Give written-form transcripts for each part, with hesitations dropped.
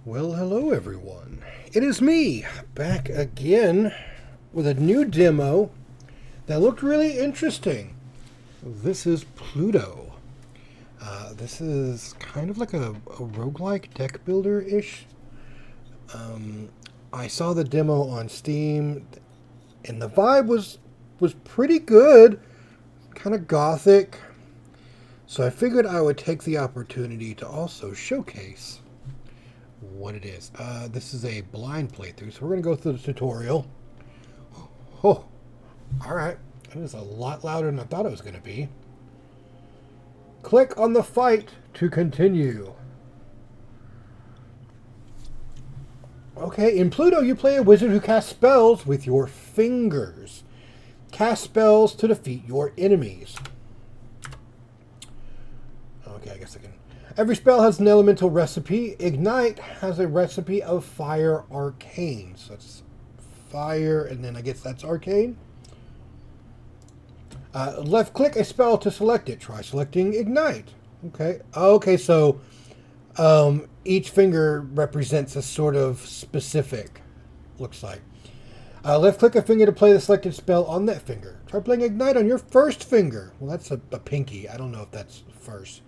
Well, hello everyone. It is me, back again with a new demo that looked really interesting. This is Pluto. This is kind of like a roguelike deck builder-ish. I saw the demo on Steam, and the vibe was pretty good, kind of gothic. So I figured I would take the opportunity to also showcase what it is. This is a blind playthrough, so we're going to go through the tutorial. Oh, alright. It is a lot louder than I thought it was going to be. Click on the fight to continue. Okay, in Pluto, you play a wizard who casts spells with your fingers. Cast spells to defeat your enemies. Okay, I guess I can. Every spell has an elemental recipe. Ignite has a recipe of fire arcane. So it's fire, and then I guess that's arcane. Left click a spell to select it. Try selecting Ignite. Okay. Okay, so each finger represents a sort of specific, looks like. Left click a finger to play the selected spell on that finger. Try playing Ignite on your first finger. Well, that's a pinky. I don't know if that's first.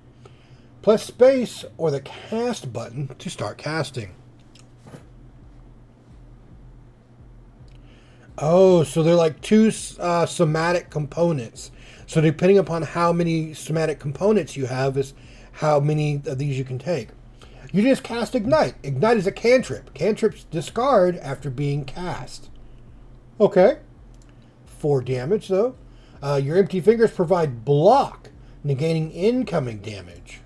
Press space or the cast button to start casting. Oh, so they're like two somatic components. So depending upon how many somatic components you have is how many of these you can take. You just cast Ignite. Ignite is a cantrip. Cantrips discard after being cast. Okay. 4 damage though. Your empty fingers provide block, negating incoming damage.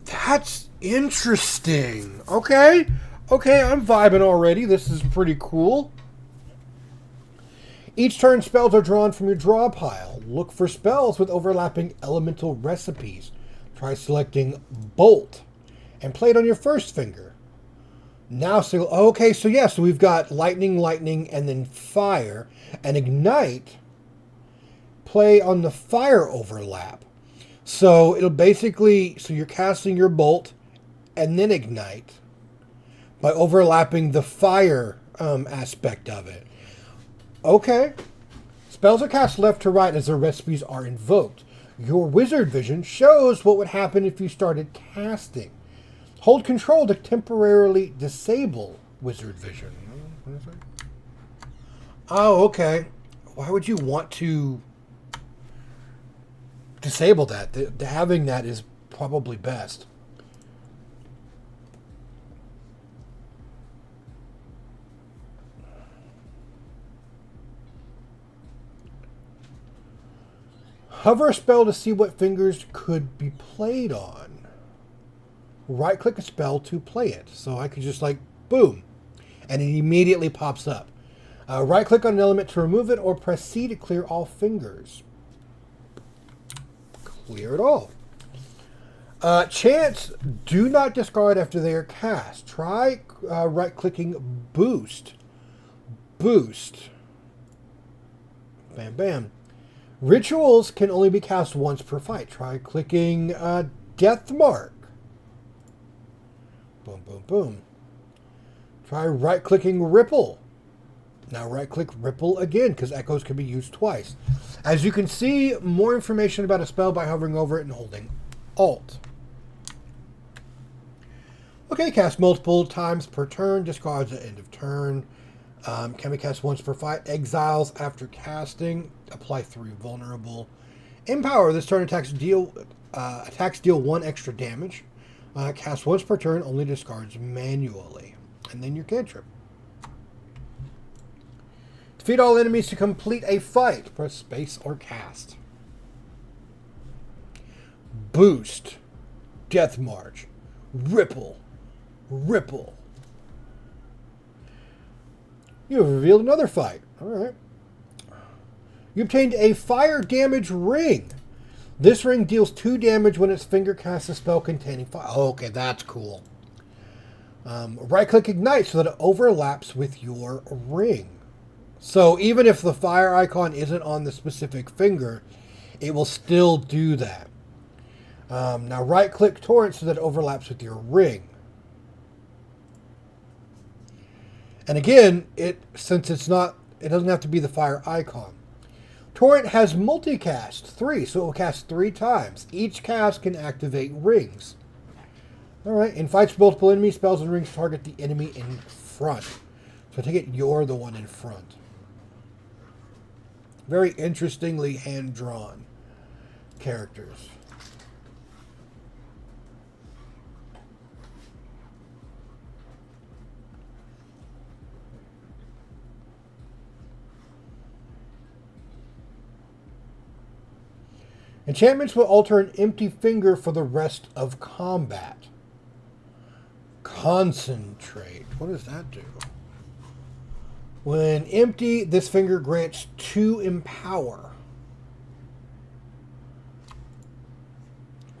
That's interesting. Okay. Okay, I'm vibing already. This is pretty cool. Each turn, spells are drawn from your draw pile. Look for spells with overlapping elemental recipes. Try selecting Bolt and play it on your first finger. Now, so okay, so yeah, so we've got lightning, and then fire, and Ignite. Play on the fire overlap. So it'll basically, so you're casting your bolt and then Ignite by overlapping the fire aspect of it. Okay. Spells are cast left to right as their recipes are invoked. Your wizard vision shows what would happen if you started casting. Hold control to temporarily disable wizard vision. Oh, okay. Why would you want to disable that? Having that is probably best. Hover a spell to see what fingers could be played on. Right click a spell to play it. So I could just like, boom, and it immediately pops up. Right click on an element to remove it or press C to clear all fingers. Clear it all. Chants do not discard after they are cast. Try right-clicking Boost. Boost. Bam, bam. Rituals can only be cast once per fight. Try clicking Death Mark. Boom, boom, boom. Try right-clicking Ripple. Now right-click Ripple again, because echoes can be used twice. As you can see, more information about a spell by hovering over it and holding Alt. Okay, cast multiple times per turn, discards at end of turn. Can be cast once per fight. Exiles after casting. Apply 3 vulnerable. Empower, this turn attacks deal 1 extra damage. Cast once per turn, only discards manually. And then your cantrip. Defeat all enemies to complete a fight. Press space or cast. Boost. Death March. Ripple. Ripple. You have revealed another fight. Alright. You obtained a fire damage ring. This ring deals 2 damage when its finger casts a spell containing fire. Oh, okay, that's cool. Right-click Ignite so that it overlaps with your ring. So even if the fire icon isn't on the specific finger, it will still do that. Now right-click Torrent so that it overlaps with your ring. And again, since it doesn't have to be the fire icon. Torrent has multicast 3, so it will cast 3 times. Each cast can activate rings. Alright, and fights multiple enemies, spells and rings target the enemy in front. So I take it you're the one in front. Very interestingly hand-drawn characters. Enchantments will alter an empty finger for the rest of combat. Concentrate. What does that do? When empty, this finger grants 2 empower.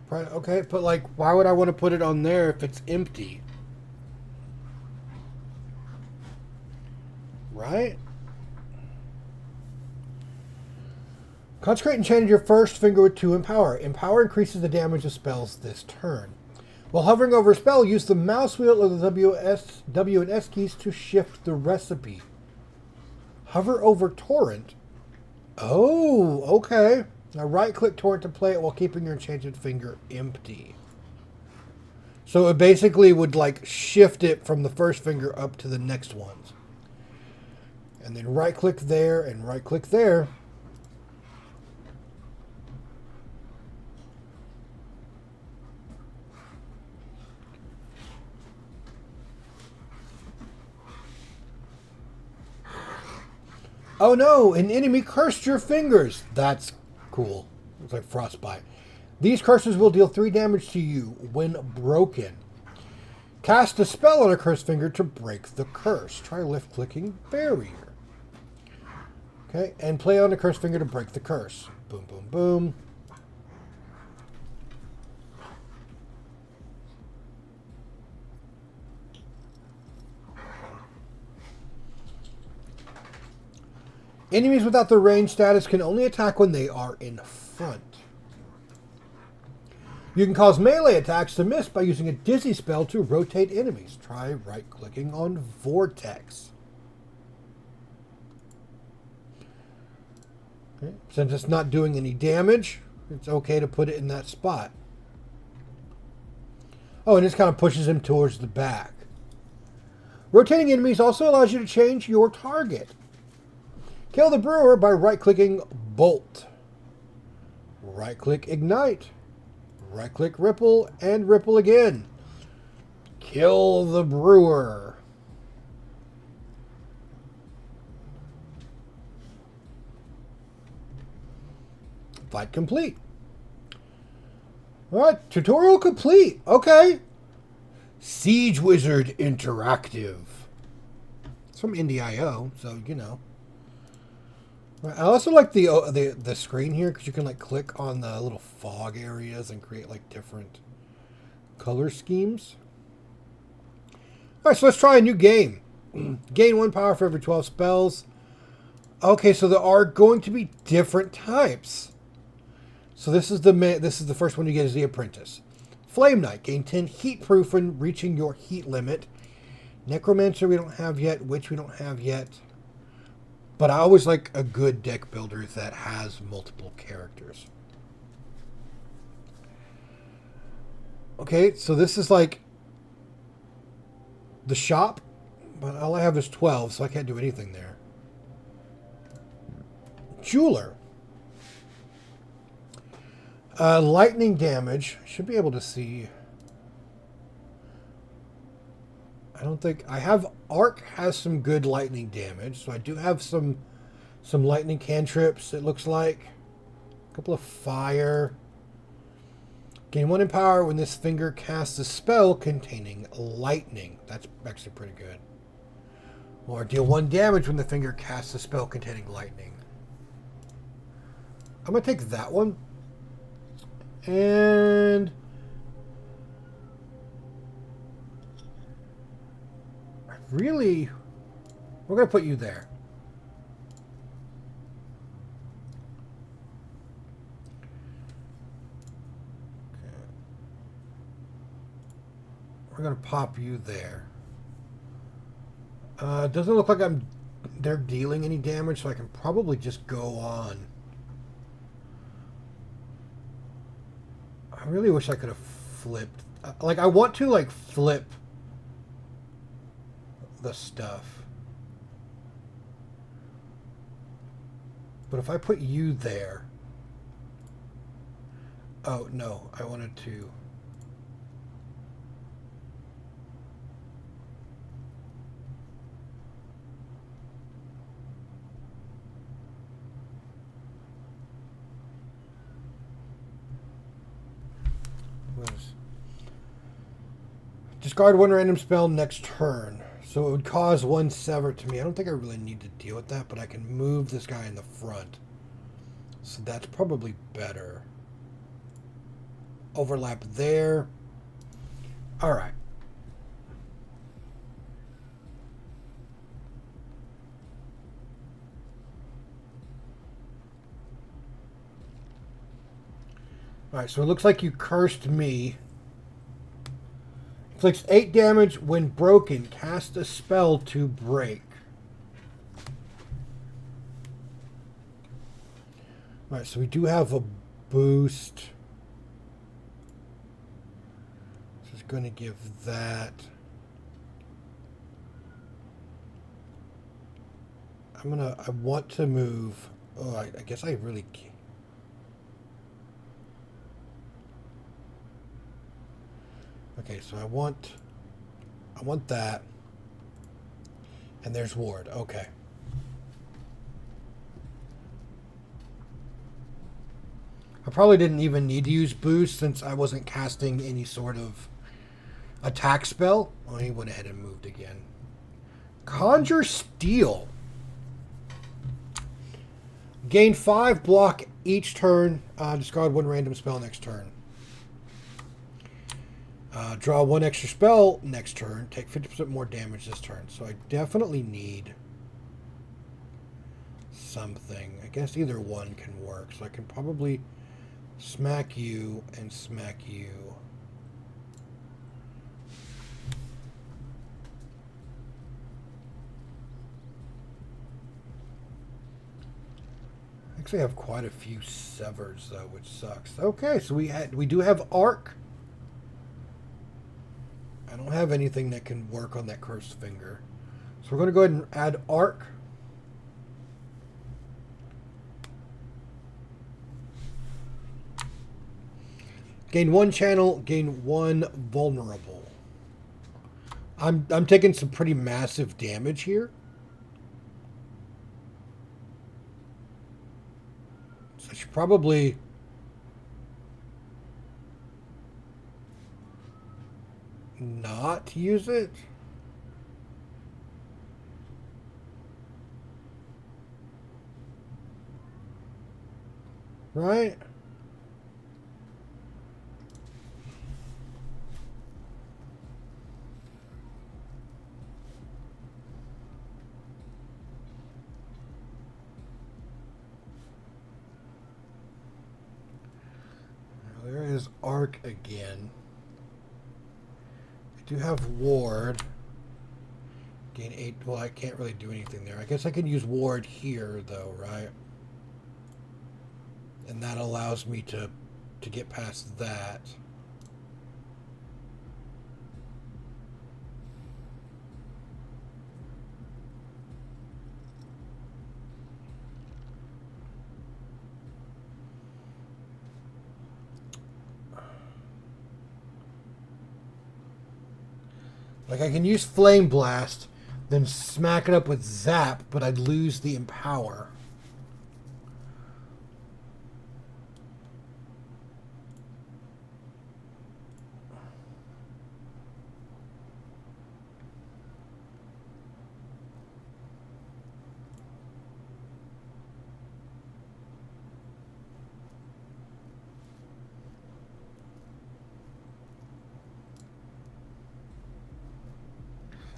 Okay, but like, why would I want to put it on there if it's empty? Right? Consecrate enchanted your first finger with 2 empower. Empower increases the damage of spells this turn. While hovering over a spell, use the mouse wheel or the W and S keys to shift the recipe. Hover over Torrent. Oh, okay. Now right-click Torrent to play it while keeping your enchanted finger empty. So it basically would like shift it from the first finger up to the next ones. And then right-click there and right-click there. Oh no, an enemy cursed your fingers. That's cool. Looks like frostbite. These curses will deal 3 damage to you when broken. Cast a spell on a cursed finger to break the curse. Try left-clicking barrier. Okay, and play on a cursed finger to break the curse. Boom, boom, boom. Enemies without the range status can only attack when they are in front. You can cause melee attacks to miss by using a dizzy spell to rotate enemies. Try right-clicking on Vortex. Okay. Since it's not doing any damage, it's okay to put it in that spot. Oh, and this kind of pushes him towards the back. Rotating enemies also allows you to change your target. Kill the brewer by right-clicking Bolt. Right-click Ignite. Right-click Ripple, and Ripple again. Kill the brewer. Fight complete. Alright, tutorial complete. Okay. Siege Wizard Interactive. It's from Indie.io, so you know. I also like the screen here because you can like click on the little fog areas and create like different color schemes. All right, so let's try a new game. Gain 1 power for every 12 spells. Okay, so there are going to be different types. So this is the first one you get is the Apprentice. Flame Knight, gain 10 heat proof when reaching your heat limit. Necromancer we don't have yet. Witch we don't have yet. But I always like a good deck builder that has multiple characters. Okay, so this is like the shop, but all I have is 12, so I can't do anything there. Jeweler. Lightning damage. Should be able to see. I don't think I have. Arc has some good lightning damage, so I do have some lightning cantrips. It looks like a couple of fire. Gain 1 in power when this finger casts a spell containing lightning. That's actually pretty good. Or deal 1 damage when the finger casts a spell containing lightning. I'm gonna take that one, and really, we're going to put you there. Okay. We're going to pop you there. Doesn't look like they're dealing any damage, so I can probably just go on. I really wish I could have flipped. Like, I want to, like, flip the stuff. But if I put you there... Oh, no. I wanted to... Discard one random spell next turn. So it would cause one sever to me. I don't think I really need to deal with that, but I can move this guy in the front. So that's probably better. Overlap there. Alright. Alright, so it looks like you cursed me. Inflicts 8 damage when broken. Cast a spell to break. Alright, so we do have a boost. This is going to give that. I want to move. Oh, I guess I really can't. Okay, so I want that. And there's ward. Okay. I probably didn't even need to use boost since I wasn't casting any sort of attack spell. Oh, he went ahead and moved again. Conjure Steel. Gain 5 block each turn. Discard one random spell next turn. Draw one extra spell next turn. Take 50% more damage this turn. So I definitely need something. I guess either one can work. So I can probably smack you and smack you. Actually, I have quite a few severs though, which sucks. Okay, so we do have arc. I don't have anything that can work on that cursed finger. So we're going to go ahead and add arc. Gain 1 channel, gain 1 vulnerable. I'm taking some pretty massive damage here. So I should probably not use it. Right? There is arc again. I do have ward. Gain 8. Well, I can't really do anything there. I guess I can use ward here, though, right? And that allows me to get past that. Like, I can use Flame Blast, then smack it up with Zap, but I'd lose the Empower.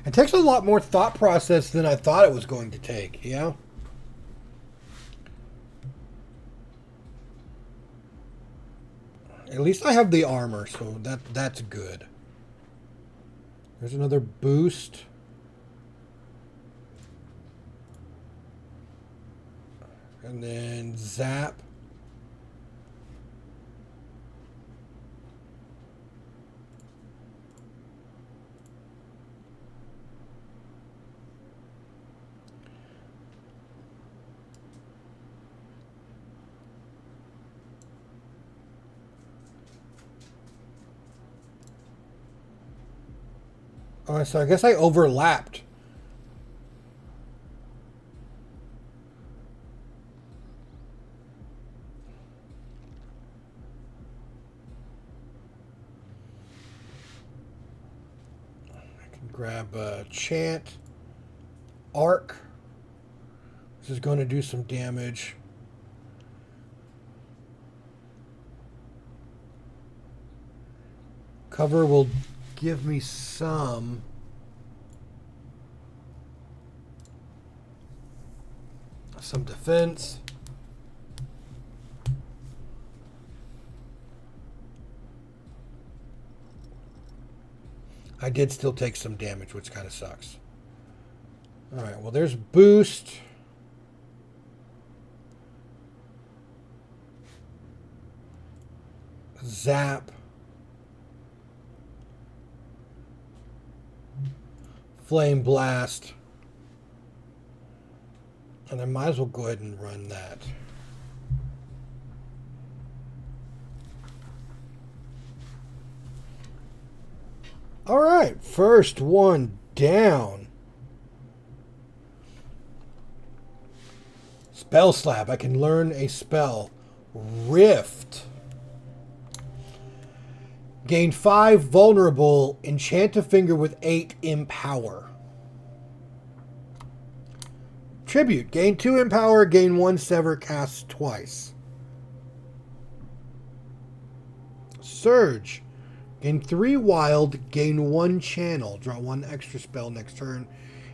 It takes a lot more thought process than I thought it was going to take, yeah? At least I have the armor, so that's good. There's another boost. And then zap. Oh, so I guess I overlapped. I can grab a chant. Arc. This is going to do some damage. Cover will give me some. Some defense. I did still take some damage, which kind of sucks. Alright, well there's boost. Zap. Flame blast. And I might as well go ahead and run that. Alright, first one down. Spell slab. I can learn a spell. Rift. Gain 5 vulnerable. Enchant a finger with 8 empower. Tribute. Gain 2 empower. Gain 1 sever. Cast twice. Surge. Gain 3 wild. Gain 1 channel. Draw 1 extra spell next turn.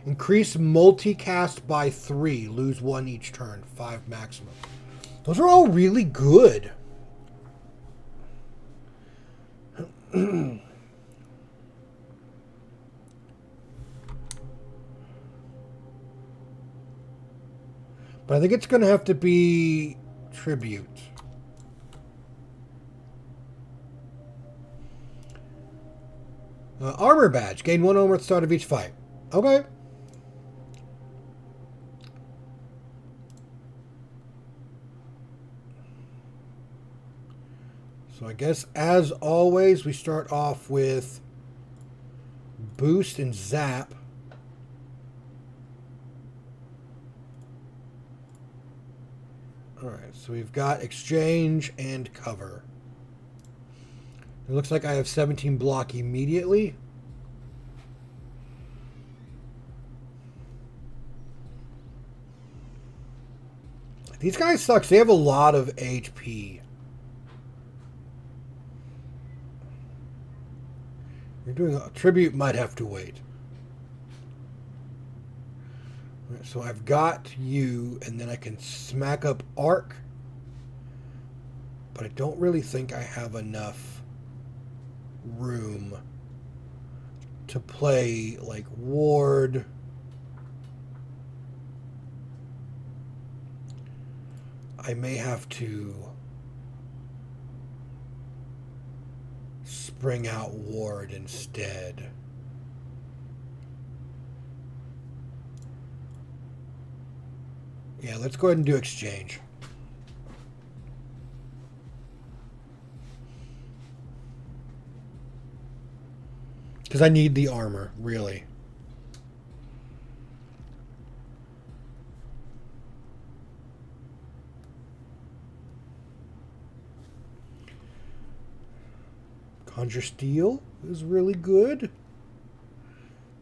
Increase multicast by 3. Lose 1 each turn. 5 maximum. Those are all really good. But I think it's going to have to be tribute. Armor badge. Gain 1 armor at the start of each fight. Okay. So I guess, as always, we start off with boost and zap. Alright, so we've got exchange and cover. It looks like I have 17 block immediately. These guys suck. They have a lot of HP. You're doing a tribute, might have to wait. Right, so I've got you, and then I can smack up Arc. But I don't really think I have enough room to play like Ward. I may have to spring out Ward instead. Yeah, let's go ahead and do exchange. Because I need the armor, really. Conjure Steel is really good.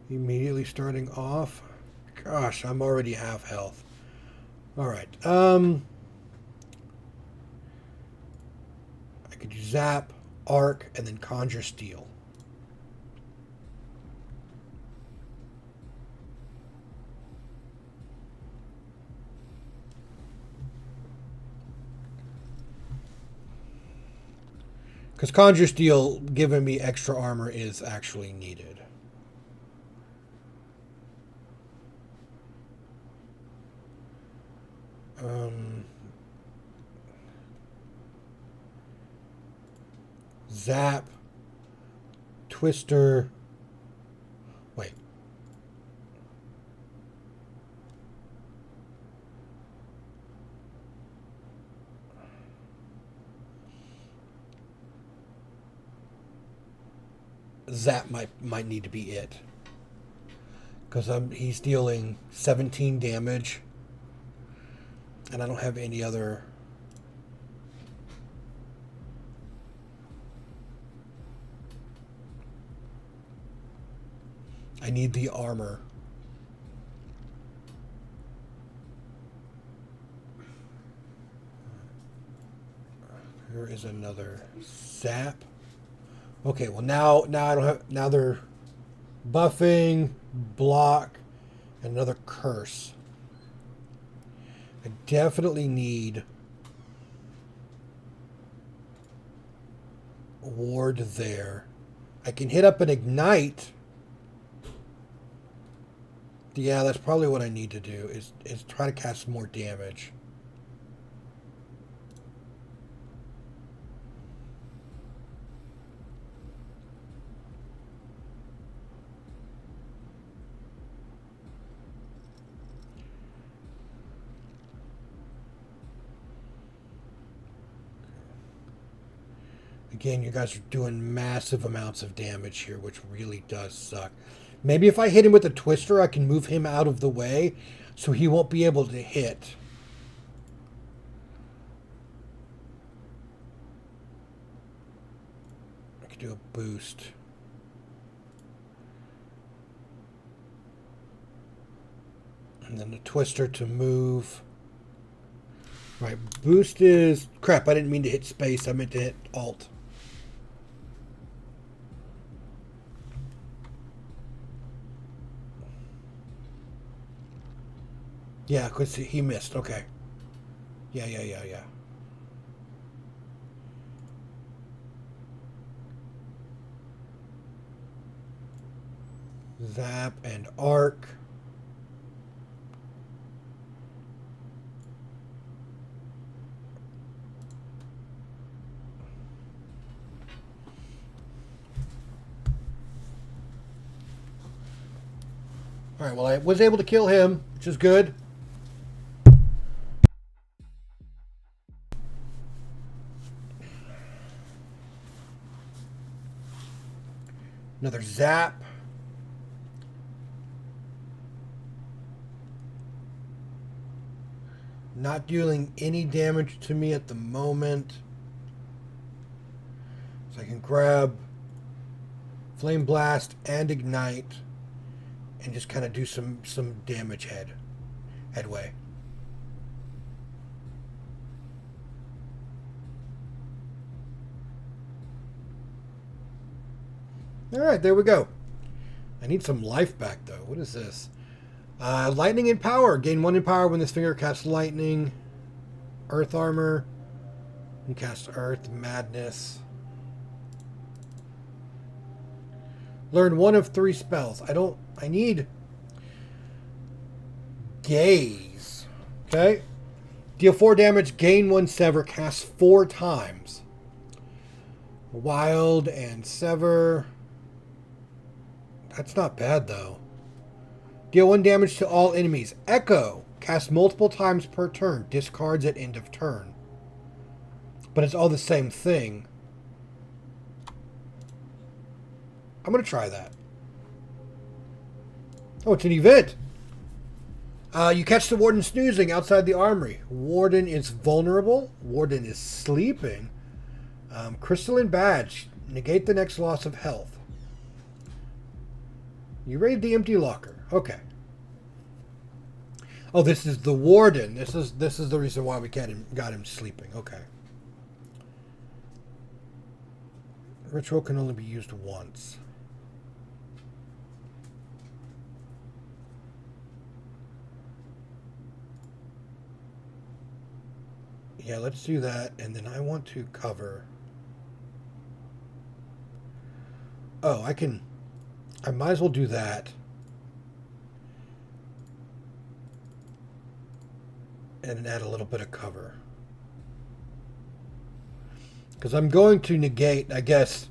Immediately starting off. Gosh, I'm already half health. Alright. I could do Zap, Arc, and then Conjure Steel. Because Conjure Steel, giving me extra armor, is actually needed. Zap, Twister. Wait. Zap might need to be it. Because he's dealing 17 damage. And I don't have any other. I need the armor. Here is another zap. Okay, well now I don't have, now they're buffing, block, and another curse. I definitely need ward there. I can hit up an ignite. Yeah, that's probably what I need to do is try to cast more damage. Again, you guys are doing massive amounts of damage here, which really does suck. Maybe if I hit him with a twister, I can move him out of the way so he won't be able to hit. I could do a boost. And then the twister to move. Right, boost is... Crap, I didn't mean to hit space. I meant to hit alt. Yeah, because he missed. Okay. Yeah. Zap and arc. All right, well, I was able to kill him, which is good. Another zap. Not dealing any damage to me at the moment. So I can grab Flame Blast and Ignite and just kind of do some damage headway. All right, there we go. I need some life back, though. What is this? Lightning and power. Gain 1 in power when this finger casts lightning. Earth armor. And cast Earth. Madness. Learn 1 of 3 spells. I need Gaze. Okay. Deal 4 damage. Gain 1 sever. Cast 4 times. Wild and sever. That's not bad, though. Deal 1 damage to all enemies. Echo. Cast multiple times per turn. Discards at end of turn. But it's all the same thing. I'm going to try that. Oh, it's an event. You catch the Warden snoozing outside the armory. Warden is vulnerable. Warden is sleeping. Crystalline badge. Negate the next loss of health. You raid the empty locker. Okay. Oh, this is the Warden. This is the reason why we got him sleeping. Okay. Ritual can only be used once. Yeah, let's do that. And then I want to cover... Oh, I might as well do that. and add a little bit of cover. Because I'm going to negate, I guess,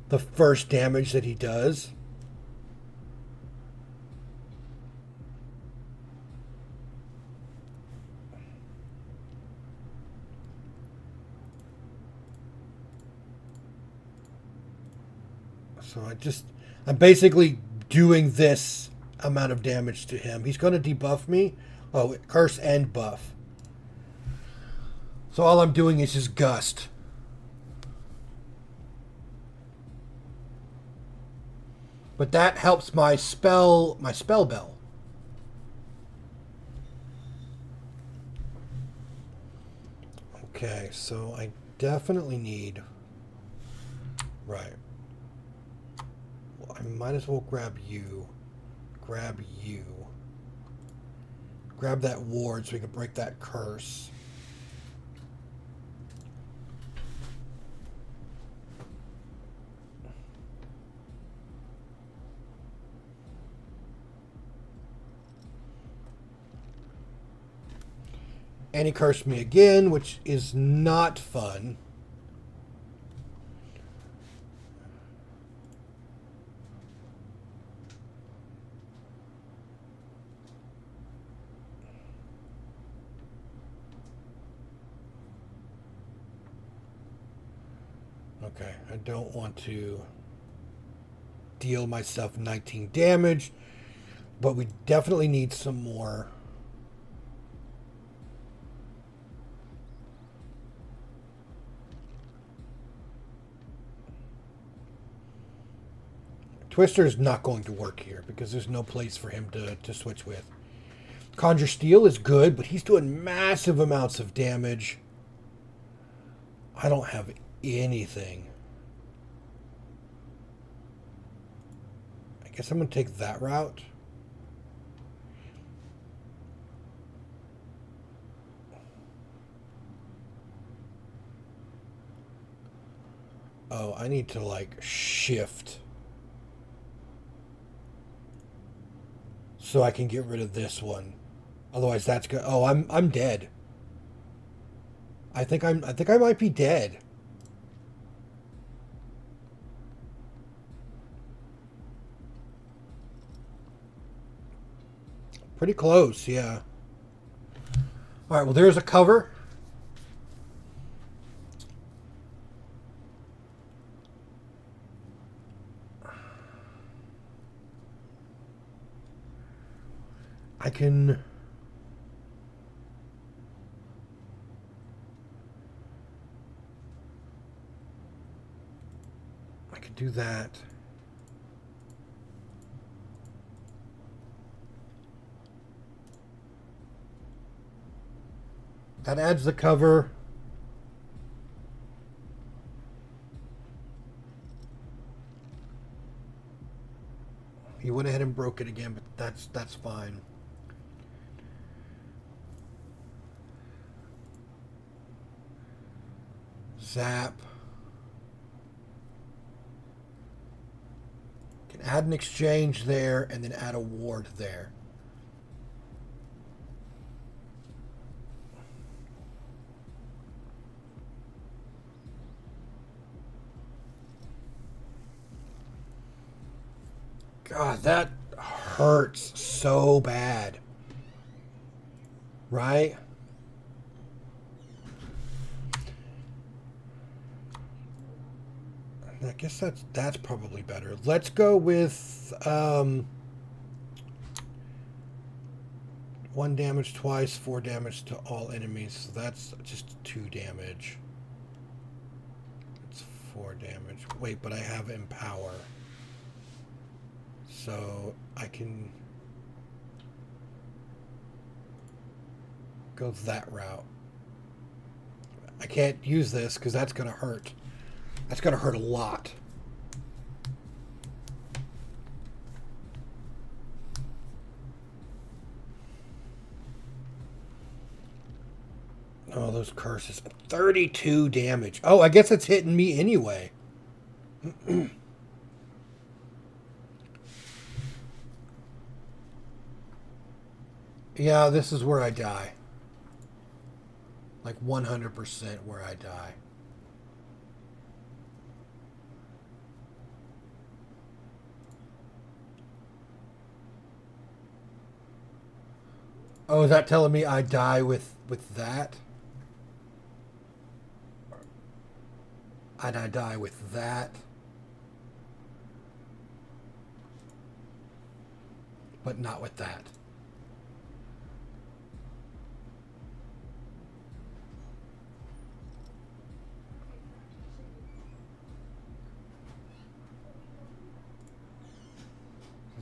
the first damage that he does. So I'm basically doing this amount of damage to him. He's going to debuff me. Oh, curse and buff. So all I'm doing is just gust. But that helps my spell bell. Okay, so I definitely need... Right. Well, I might as well grab you. Grab you. Grab that ward so we can break that curse. And he cursed me again, which is not fun. Okay, I don't want to deal myself 19 damage, but we definitely need some more. Twister's not going to work here because there's no place for him to switch with. Conjure Steel is good, but he's doing massive amounts of damage. I don't have anything. I guess I'm going to take that route. Oh, I need to like shift so I can get rid of this one. Otherwise that's good. Oh, I'm dead. I think I might be dead. Pretty close, yeah. All right, well, there's a cover. I can do that. That adds the cover. He went ahead and broke it again, but that's fine. Zap. Can add an exchange there and then add a ward there. God, that hurts so bad. Right? I guess that's probably better. Let's go with 1 damage twice, 4 damage to all enemies. So that's just 2 damage. It's 4 damage. Wait, but I have Empower. So I can go that route. I can't use this because that's going to hurt. That's going to hurt a lot. Oh, those curses. 32 damage. Oh, I guess it's hitting me anyway. Yeah, this is where I die. Like 100% where I die. Oh, is that telling me I die with that? And I die with that. But not with that.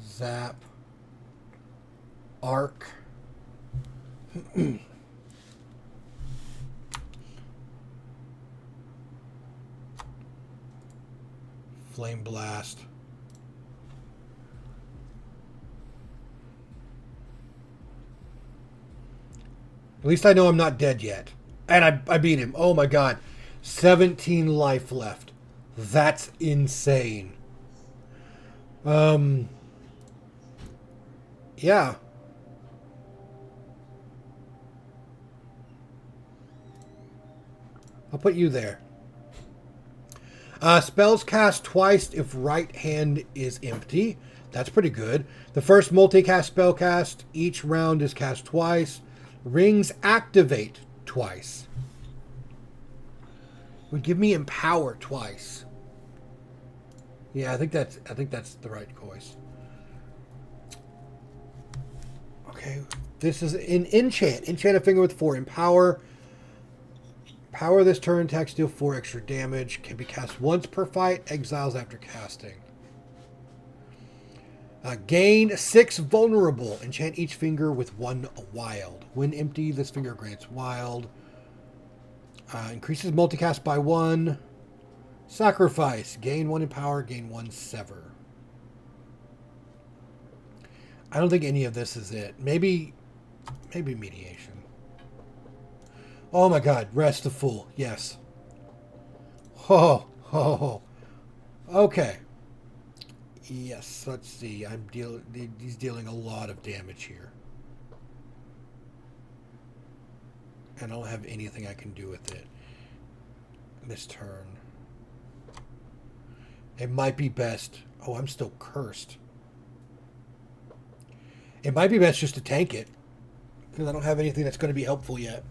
Zap. Arc. Flame Blast. At least I know I'm not dead yet. And I beat him. Oh my god. 17 life left. That's insane. Yeah. I'll put you there. Spells cast twice if right hand is empty. That's pretty good. The first multicast spell cast each round is cast twice. Rings activate twice. Would give me empower twice. Yeah, I think that's the right choice. Okay, this is an enchant. Enchant a finger with 4 empower. Power this turn, attacks deal 4 extra damage. Can be cast once per fight. Exiles after casting. Gain 6 vulnerable. Enchant each finger with 1 wild. When empty, this finger grants wild. Increases multicast by 1. Sacrifice. Gain 1 empower, gain 1 sever. I don't think any of this is it. Maybe mediation. Oh my god, rest the fool. Yes. Oh. Okay. Yes, let's see. He's dealing a lot of damage here. And I don't have anything I can do with it this turn. It might be best. Oh, I'm still cursed. It might be best just to tank it, because I don't have anything that's going to be helpful yet.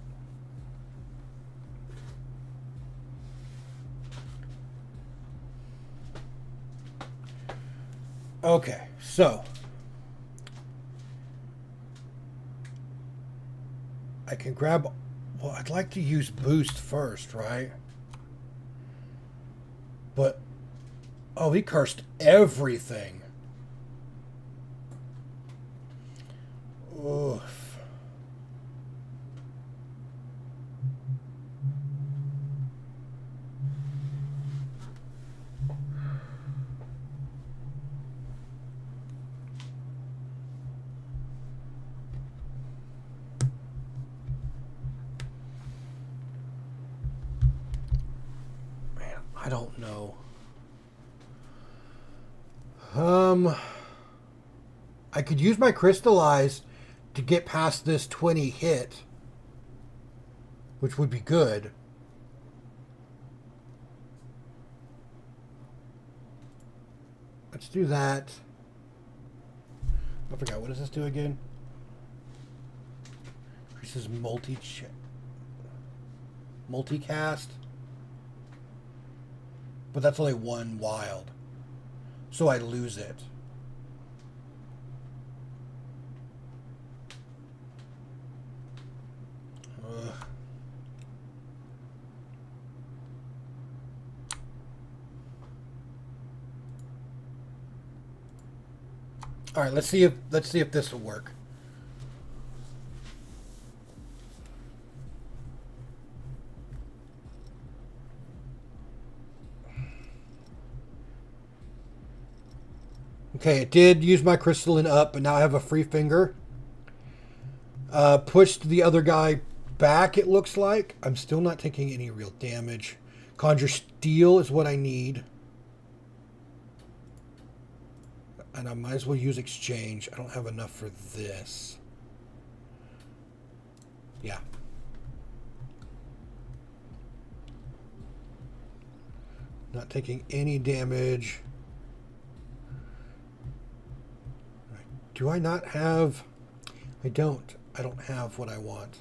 Okay, so I can grab. Well, I'd like to use boost first, right? But oh, he cursed everything. Oof. Man, I don't know. I could use my crystallize to get past this 20 hit, which would be good. Let's do that. I forgot, what does this do again? Increases multicast. But that's only 1 wild. So I lose it. All right, let's see if this will work. Okay, it did use my crystalline up, but now I have a free finger. Pushed the other guy back, it looks like. I'm still not taking any real damage. Conjure Steel is what I need. And I might as well use Exchange. I don't have enough for this. Yeah. Not taking any damage. Do I not have... I don't. I don't have what I want.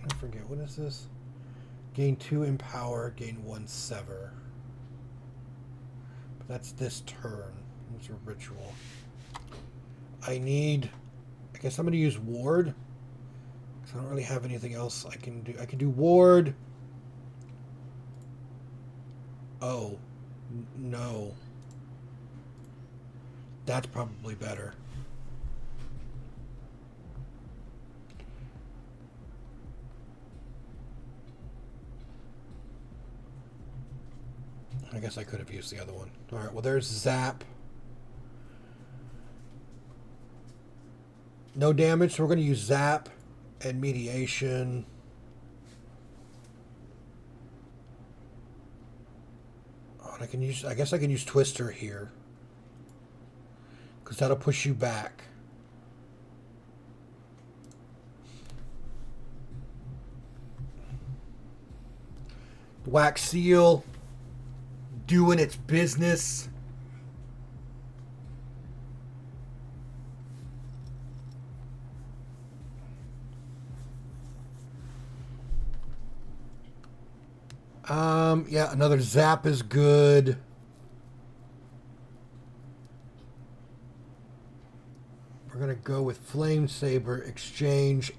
I forget. What is this? Gain 2 empower, gain 1 sever. But that's this turn. It's a ritual. I need... I guess I'm going to use ward. Because I don't really have anything else I can do. I can do ward. Oh. No. That's probably better. I guess I could have used the other one. Alright, well there's Zap. No damage, so we're going to use Zap and Mediation. Oh, and I guess I can use Twister here. Because that'll push you back. Wax Seal. Doing its business. Yeah, another Zap is good. We're going to go with Flame Saber, exchange,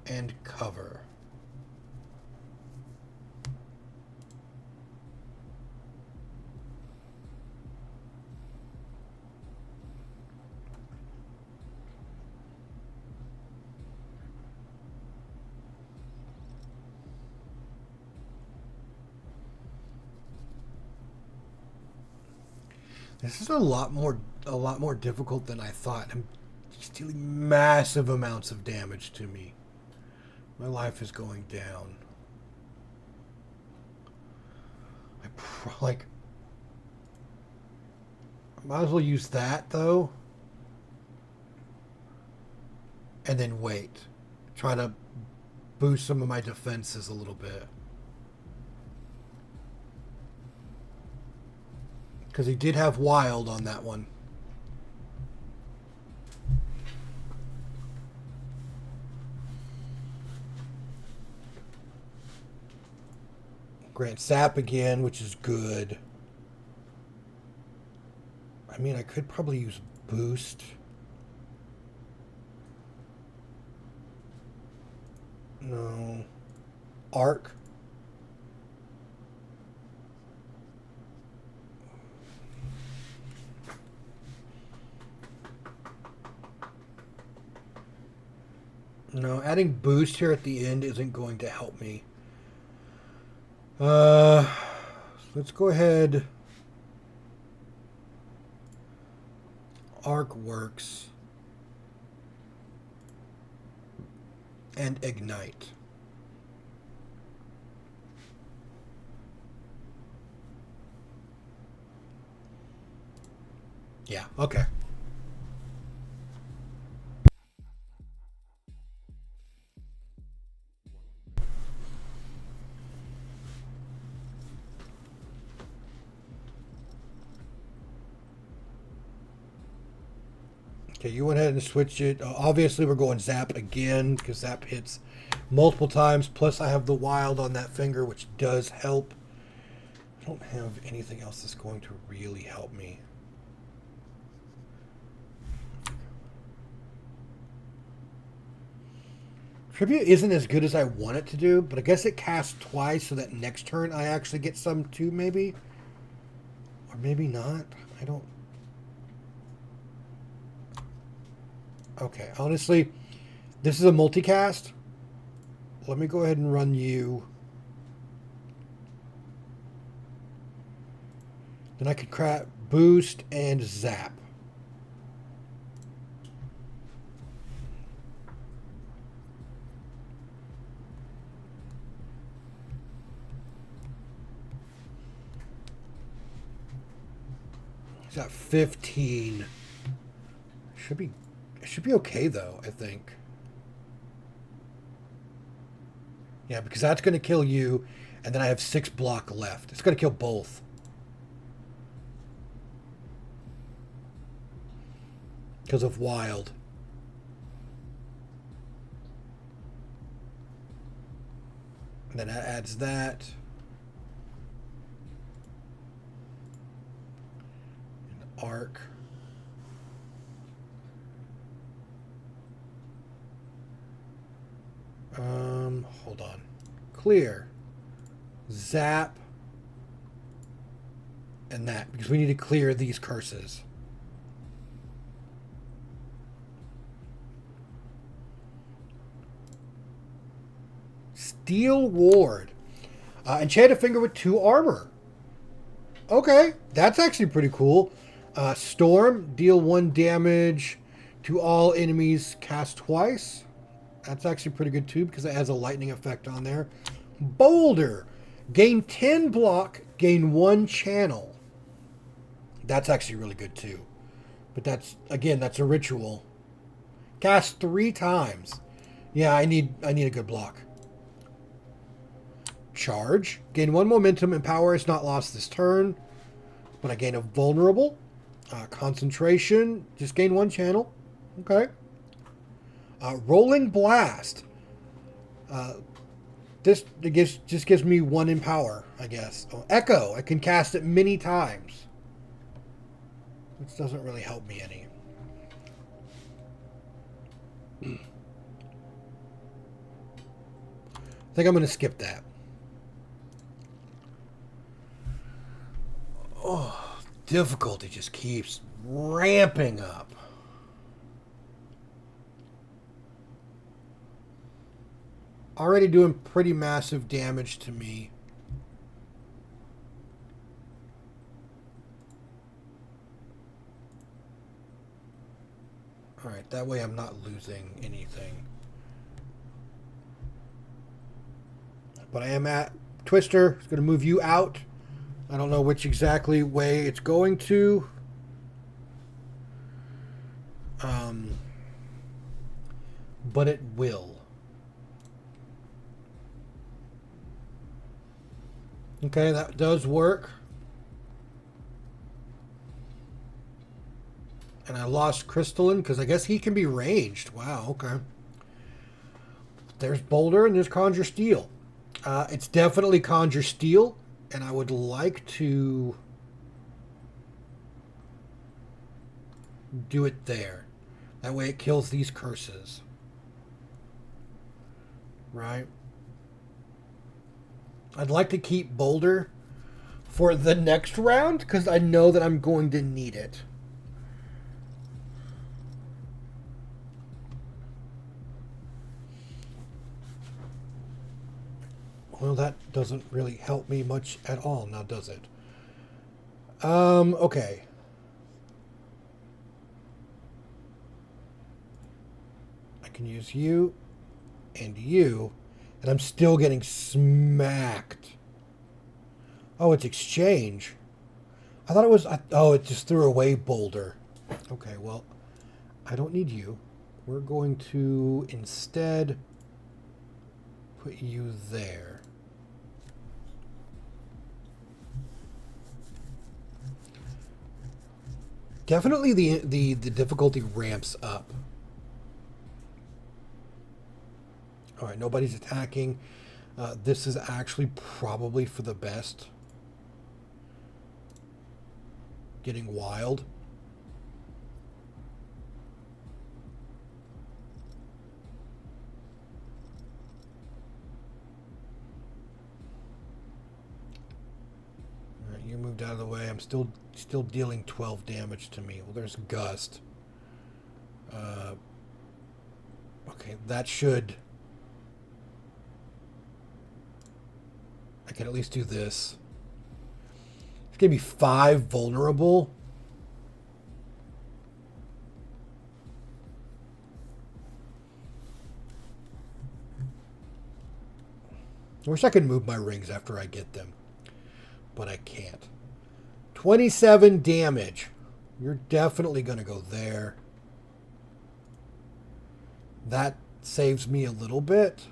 and cover. This is a lot more difficult than I thought. I'm just dealing massive amounts of damage to me. My life is going down. I might as well use that though, and then wait. Try to boost some of my defenses a little bit. Because he did have wild on that one. Grant Sap again, which is good. I mean, I could probably use boost. No. Arc. No, adding boost here at the end isn't going to help me. Let's go ahead. Arc works. And ignite. Yeah, okay. Okay, you went ahead and switched it. Obviously, we're going Zap again because Zap hits multiple times. Plus, I have the wild on that finger, which does help. I don't have anything else that's going to really help me. Tribute isn't as good as I want it to do, but I guess it casts twice, so that next turn I actually get some too, maybe? Or maybe not. I don't... Okay, honestly, this is a multicast. Let me go ahead and run you. Then I could crap boost and zap. He's got 15. It should be okay though, I think. Yeah, because that's going to kill you, and then I have 6 block left. It's going to kill both. Because of wild. And then that adds that. An arc. Hold on. Clear. Zap. And that. Because we need to clear these curses. Steel Ward. Enchant a finger with 2 armor. Okay, that's actually pretty cool. Storm. Deal 1 damage to all enemies cast twice. That's actually pretty good too because it has a lightning effect on there. Boulder. Gain 10 block, gain 1 channel. That's actually really good too. But that's, again, that's a ritual. Cast 3 times. Yeah, I need a good block. Charge. Gain 1 momentum and power is not lost this turn. But I gain a vulnerable. Concentration. Just gain 1 channel. Okay. Rolling Blast. This just gives me 1 in power, I guess. Oh, Echo. I can cast it many times. Which doesn't really help me any. I think I'm going to skip that. Oh, difficulty just keeps ramping up. Already doing pretty massive damage to me. Alright, that way I'm not losing anything. But I am at Twister. It's going to move you out. I don't know which exactly way it's going to. But it will. Okay, that does work. And I lost Crystalline because I guess he can be ranged. Wow, okay. There's Boulder and there's Conjure Steel. It's definitely Conjure Steel. And I would like to do it there. That way it kills these curses. Right? I'd like to keep Boulder for the next round because I know that I'm going to need it. Well, that doesn't really help me much at all, now does it? Okay. I can use you and you, and I'm still getting smacked. Oh, it's exchange. I thought it was... oh, it just threw away Boulder. Okay, well, I don't need you. We're going to instead put you there. Definitely the difficulty ramps up. All right, nobody's attacking. This is actually probably for the best. Getting wild. All right, you moved out of the way. I'm still dealing 12 damage to me. Well, there's Gust. Okay, that should... I can at least do this. It's going to be 5 vulnerable. I wish I could move my rings after I get them. But I can't. 27 damage. You're definitely going to go there. That saves me a little bit.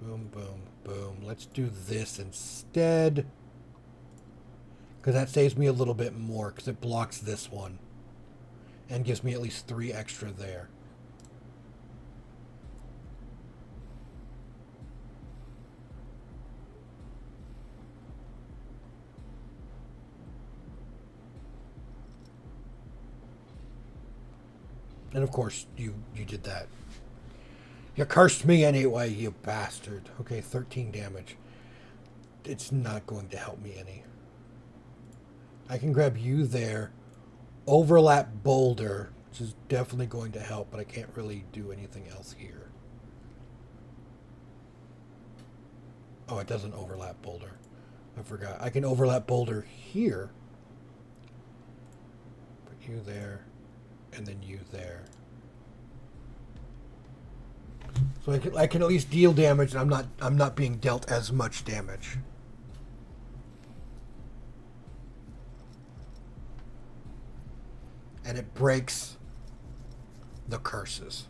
Boom, boom, boom. Let's do this instead. Because that saves me a little bit more, because it blocks this one. And gives me at least 3 extra there. And of course, you did that. You cursed me anyway, you bastard. Okay, 13 damage. It's not going to help me any. I can grab you there. Overlap boulder, which is definitely going to help, but I can't really do anything else here. Oh, it doesn't overlap boulder. I forgot. I can overlap boulder here. Put you there, and then you there. So I can at least deal damage, and I'm not being dealt as much damage. And it breaks the curses.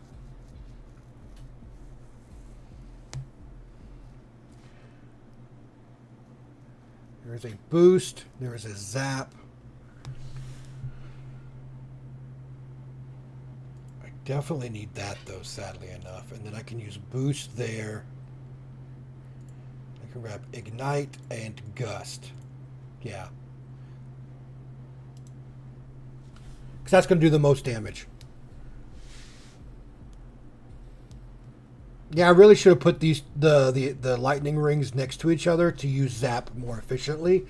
There is a boost. There is a zap. I definitely need that, though, sadly enough. And then I can use boost there. I can grab ignite and gust. Yeah. Because that's going to do the most damage. Yeah, I really should have put the lightning rings next to each other to use zap more efficiently,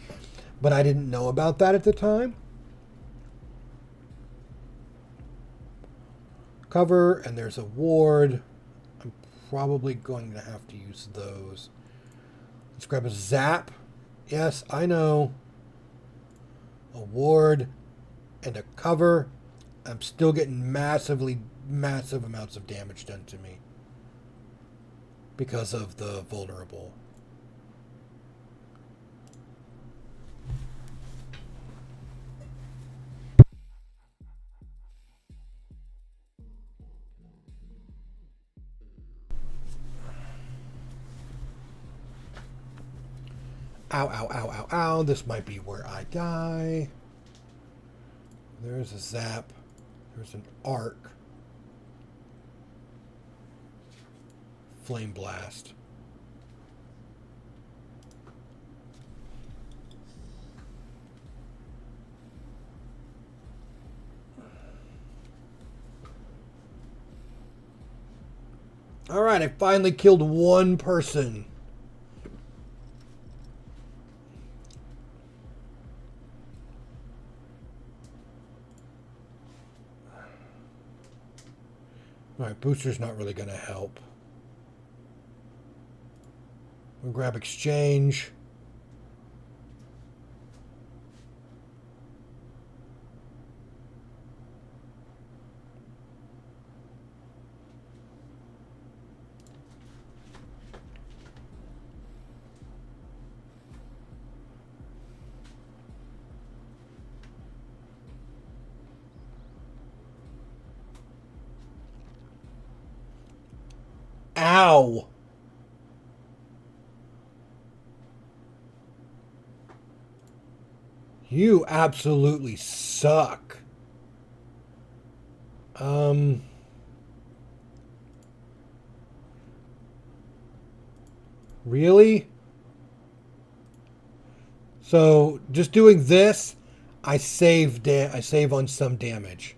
but I didn't know about that at the time. Cover, and there's a ward. I'm probably going to have to use those. Let's grab a zap. Yes, I know. A ward and a cover. I'm still getting massive amounts of damage done to me because of the vulnerable. Ow, ow, ow, ow, ow. This might be where I die. There's a zap. There's an arc. Flame blast. Alright, I finally killed one person. Alright, booster's not really going to help. We'll grab exchange. Ow! You absolutely suck. Really? So, just doing this, I save on some damage.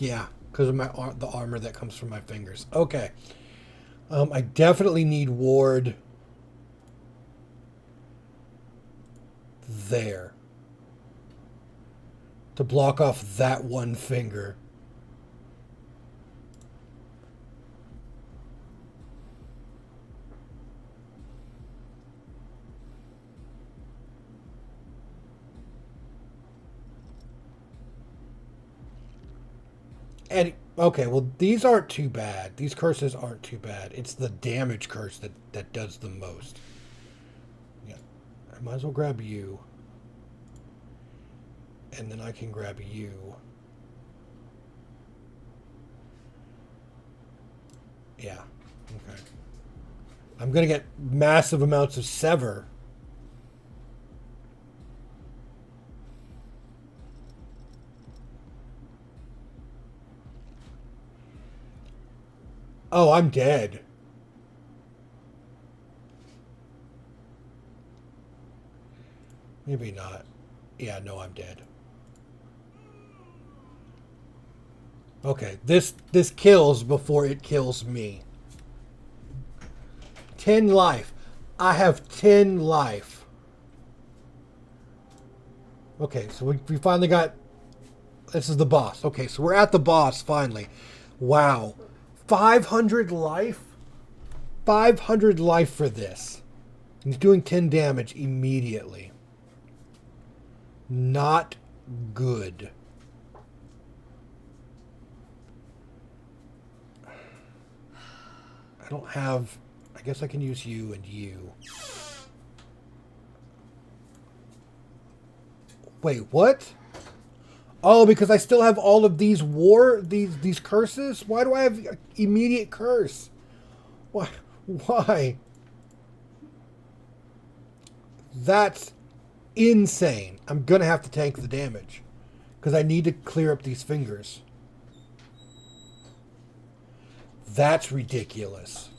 Yeah, because of the armor that comes from my fingers. Okay. I definitely need ward there to block off that one finger. And okay, well, these aren't too bad. These curses aren't too bad. It's the damage curse that does the most. I might as well grab you. And then I can grab you. Yeah. Okay. I'm going to get massive amounts of sever. Oh, I'm dead. Maybe not. Yeah, no, I'm dead. Okay, this kills before it kills me. 10 life. I have 10 life. Okay, so we finally got... This is the boss. Okay, so we're at the boss, finally. Wow. 500 life? 500 life for this. He's doing 10 damage immediately. Not good. I don't have... I guess I can use you and you. Wait, what? Oh, because I still have all of these these curses? Why do I have immediate curse? Why? Why? That's insane. I'm going to have to tank the damage. Because I need to clear up these fingers. That's ridiculous.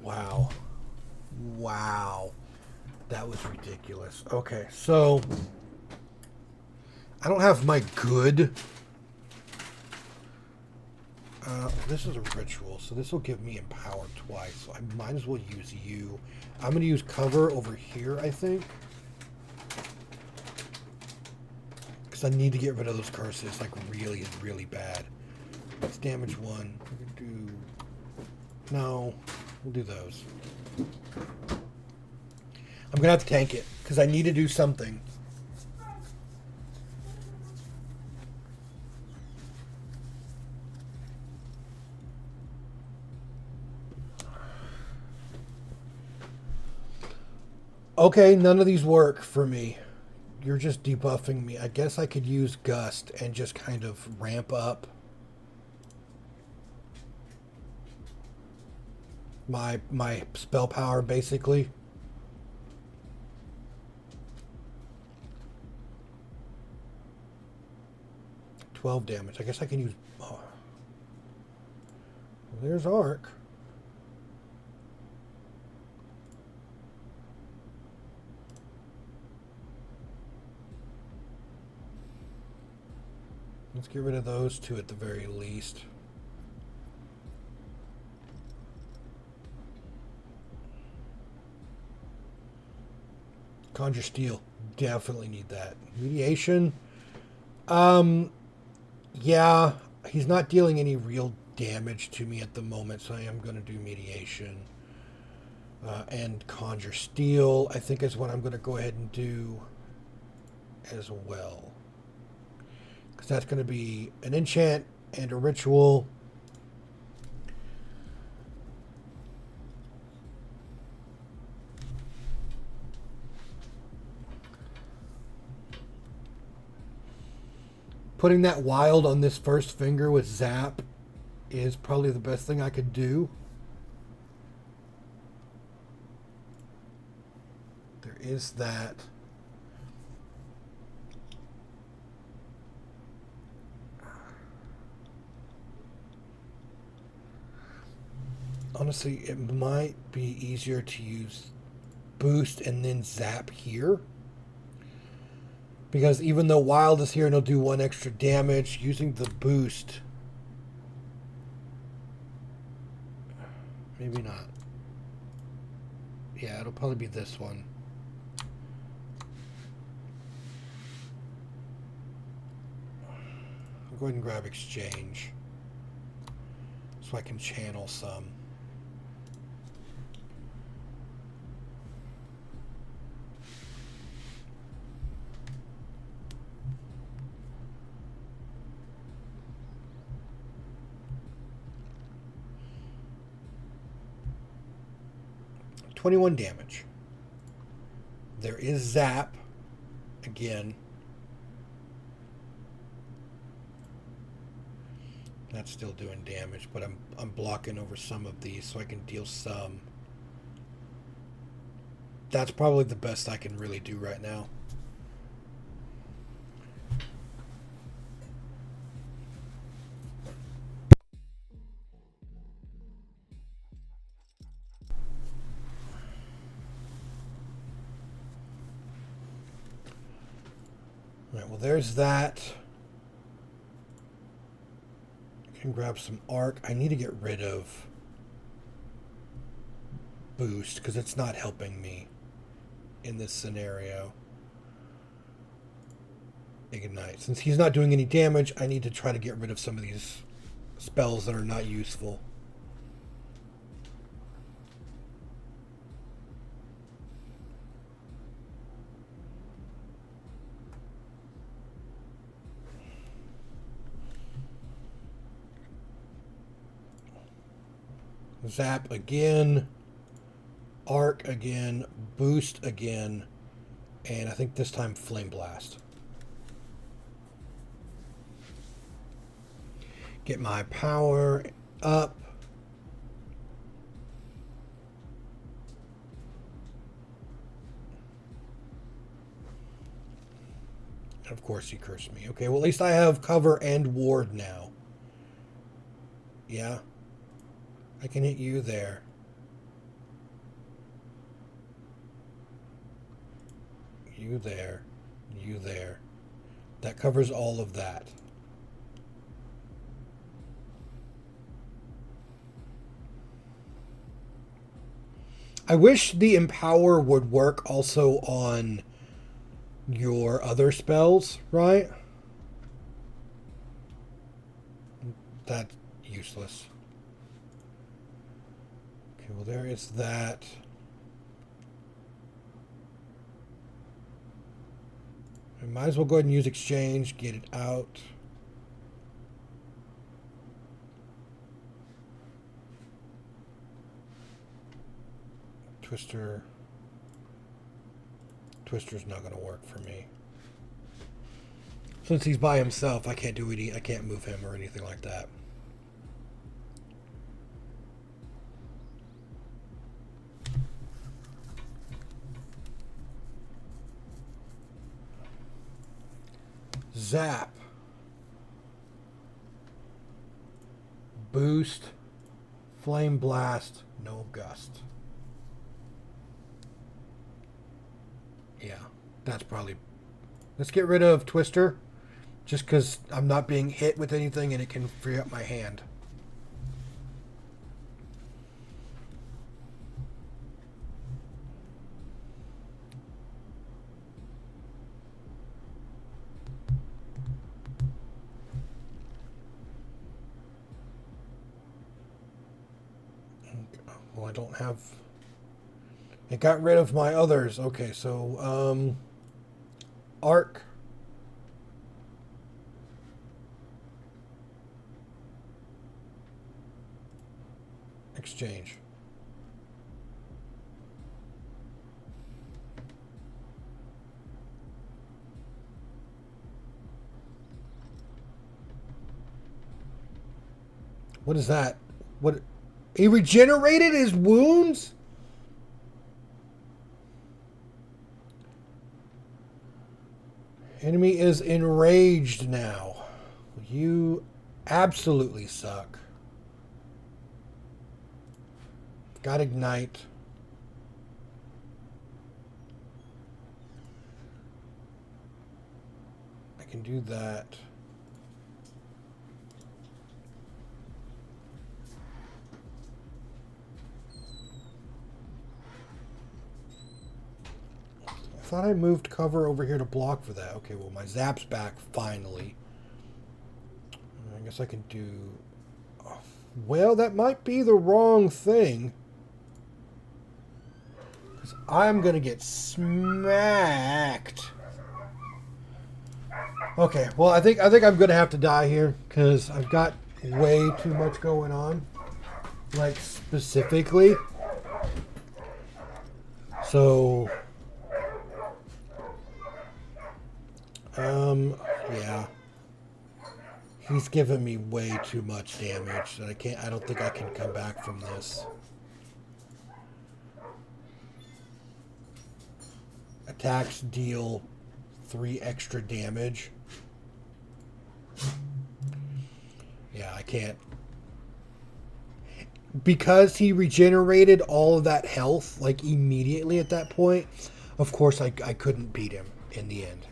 Wow. Wow. That was ridiculous. Okay, so... I don't have my good. This is a ritual, so this will give me empower twice. So I might as well use you. I'm going to use cover over here, I think. Because I need to get rid of those curses, like really, really bad. Let's damage one. We can do... No, we'll do those. I'm going to have to tank it, because I need to do something. Okay, none of these work for me. You're just debuffing me. I guess I could use Gust and just kind of ramp up my spell power, basically. $12 damage. I guess I can use... Oh. There's Arc. Let's get rid of those two at the very least. Conjure Steel. Definitely need that. Mediation. Yeah, he's not dealing any real damage to me at the moment, so I am going to do Mediation. And Conjure Steel, I think, is what I'm going to go ahead and do as well. Because that's going to be an enchant and a ritual. Putting that wild on this first finger with Zap is probably the best thing I could do. There is that. Honestly, it might be easier to use boost and then Zap here. Because even though Wild is here and it'll do 1 extra damage, using the boost... Maybe not. Yeah, it'll probably be this one. I'll go ahead and grab Exchange. So I can channel some. 21 damage. There is Zap again. That's still doing damage, but I'm blocking over some of these so I can deal some. That's probably the best I can really do right now. All right, well, there's that. I can grab some arc. I need to get rid of boost because it's not helping me in this scenario. Ignite. Since he's not doing any damage, I need to try to get rid of some of these spells that are not useful. Zap again, arc again, boost again, and I think this time Flame Blast. Get my power up. And of course he cursed me. Okay, well at least I have cover and ward now. Yeah. I can hit you there. You there. You there. That covers all of that. I wish the Empower would work also on your other spells, right? That's useless. Okay, well there is that. I might as well go ahead and use Exchange, get it out. Twister's not going to work for me. Since he's by himself, I can't do any. I can't move him or anything like that. Zap. Boost. Flame Blast. No Gust. Yeah, that's probably... Let's get rid of Twister. Just because I'm not being hit with anything and it can free up my hand. Well, I don't have... It got rid of my others. Okay, so, Arc. Exchange. What is that? What? He regenerated his wounds? Enemy is enraged now. You absolutely suck. Got Ignite. I can do that. I thought I moved cover over here to block for that. Okay, well, my Zap's back finally. I guess I can do... Well, that might be the wrong thing. Because I'm going to get smacked. Okay, well, I think I'm going to have to die here. Because I've got way too much going on. Like, specifically... So, yeah. He's given me way too much damage that I don't think I can come back from this. Attacks deal 3 extra damage. Yeah, I can't. Because he regenerated all of that health, like, immediately at that point, of course I couldn't beat him in the end.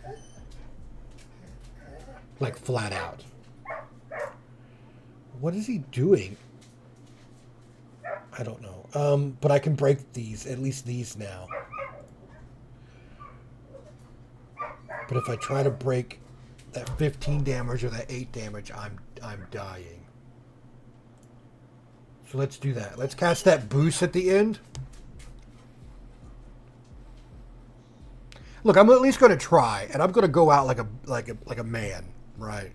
Like, flat out. What is he doing? I don't know. But I can break these, at least these now. But if I try to break that 15 damage or that 8 damage, I'm dying. So let's do that. Let's cast that boost at the end. Look, I'm at least going to try, and I'm going to go out like a man, right?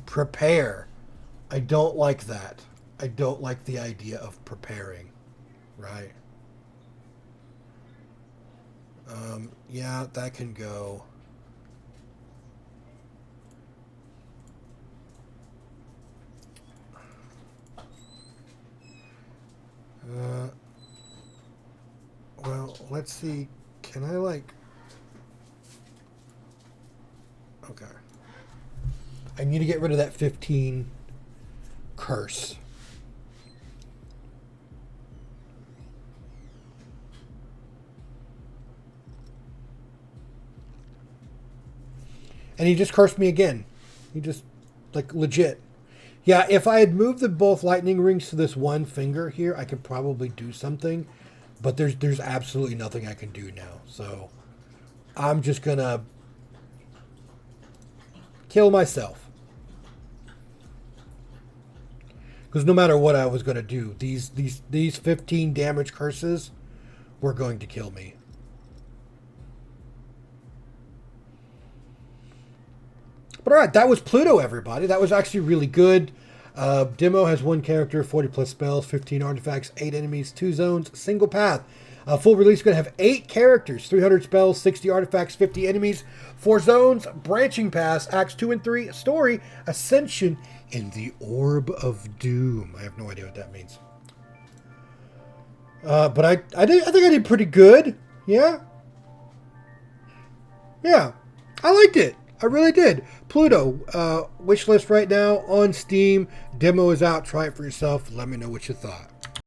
Prepare. I don't like that. I don't like the idea of preparing, right? Yeah, that can go. Well, let's see. Can I, like... Okay. I need to get rid of that 15 curse. And he just cursed me again. He just, like, legit. Yeah, if I had moved the both lightning rings to this one finger here, I could probably do something. But there's absolutely nothing I can do now. So I'm just going to kill myself. Because no matter what I was going to do, these 15 damage curses were going to kill me. But alright, that was Pluto, everybody. That was actually really good. Demo has 1 character, 40 plus spells, 15 artifacts, 8 enemies, 2 zones, single path. Full release is going to have 8 characters, 300 spells, 60 artifacts, 50 enemies, 4 zones, branching paths, acts 2 and 3, story, ascension, and the Orb of Doom. I have no idea what that means. But I think I did pretty good. Yeah? Yeah. I liked it. I really did. Pluto, wish list right now on Steam. Demo is out. Try it for yourself. Let me know what you thought.